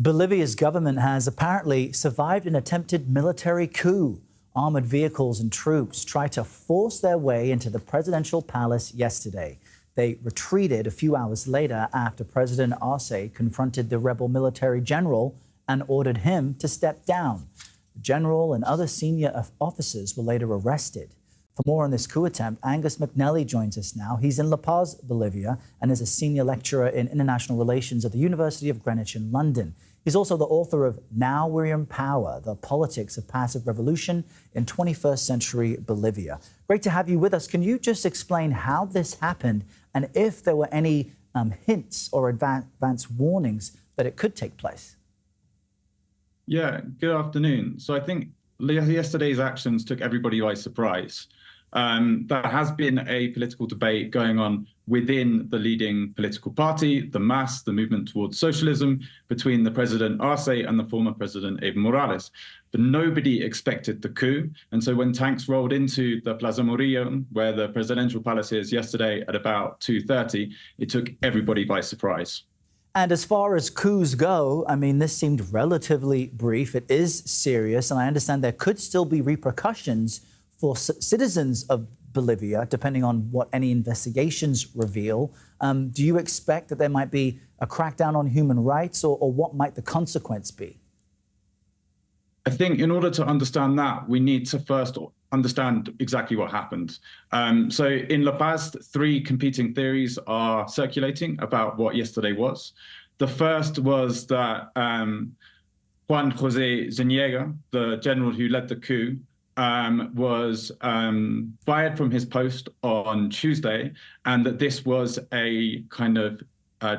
Bolivia's government has apparently survived an attempted military coup. Armored vehicles and troops tried to force their way into the presidential palace yesterday. They retreated a few hours later after President Arce confronted the rebel military general and ordered him to step down. The general and other senior officers were later arrested. For more on this coup attempt, Angus McNelly joins us now. He's in La Paz, Bolivia, and is a senior lecturer in international relations at the University of Greenwich in London. He's also the author of Now We're in Power, The Politics of Passive Revolution in 21st Century Bolivia. Great to have you with us. Can you just explain how this happened and if there were any hints or advance warnings that it could take place? Yeah, good afternoon. So I think yesterday's actions took everybody by surprise. There has been a political debate going on within the leading political party, the MAS, the Movement Towards Socialism, between the President Arce and the former President Evo Morales. But nobody expected the coup. And so when tanks rolled into the Plaza Murillo, where the presidential palace is, yesterday at about 2:30, it took everybody by surprise. And as far as coups go, I mean, this seemed relatively brief. It is serious, and I understand there could still be repercussions for citizens of Bolivia, depending on what any investigations reveal. Do you expect that there might be a crackdown on human rights, or what might the consequence be? I think in order to understand that, we need to first understand exactly what happened. So in La Paz, three competing theories are circulating about what yesterday was. The first was that Juan José Zuniga, the general who led the coup, was fired from his post on Tuesday, and that this was a kind of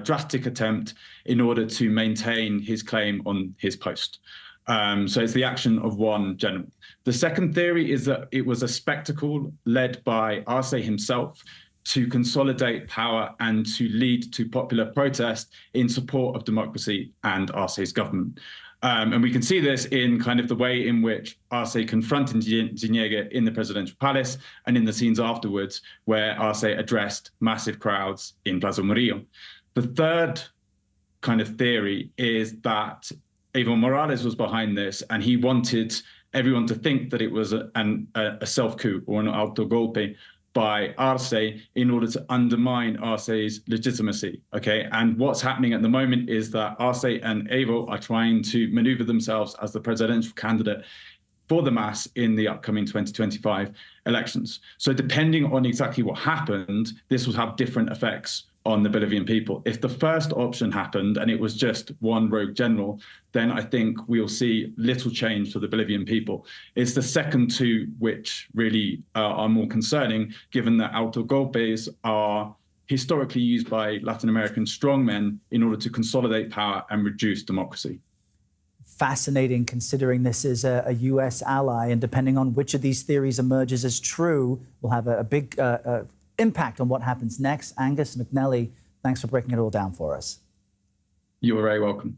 drastic attempt in order to maintain his claim on his post. So it's the action of one general. The second theory is that it was a spectacle led by Arce himself to consolidate power and to lead to popular protest in support of democracy and Arce's government. And we can see this in kind of the way in which Arce confronted Zuniga in the presidential palace and in the scenes afterwards, where Arce addressed massive crowds in Plaza Murillo. The third kind of theory is that Evo Morales was behind this, and he wanted everyone to think that it was a self-coup or an autogolpe by Arce in order to undermine Arce's legitimacy, okay? And what's happening at the moment is that Arce and Evo are trying to maneuver themselves as the presidential candidate for the MAS in the upcoming 2025 elections. So depending on exactly what happened, this will have different effects on the Bolivian people. If the first option happened and it was just one rogue general, then I think we'll see little change for the Bolivian people. It's the second two which really are more concerning, given that autogolpes are historically used by Latin American strongmen in order to consolidate power and reduce democracy. Fascinating, considering this is a U.S. ally, and depending on which of these theories emerges as true, will have a big impact on what happens next. Angus McNelly, thanks for breaking it all down for us. You're very welcome.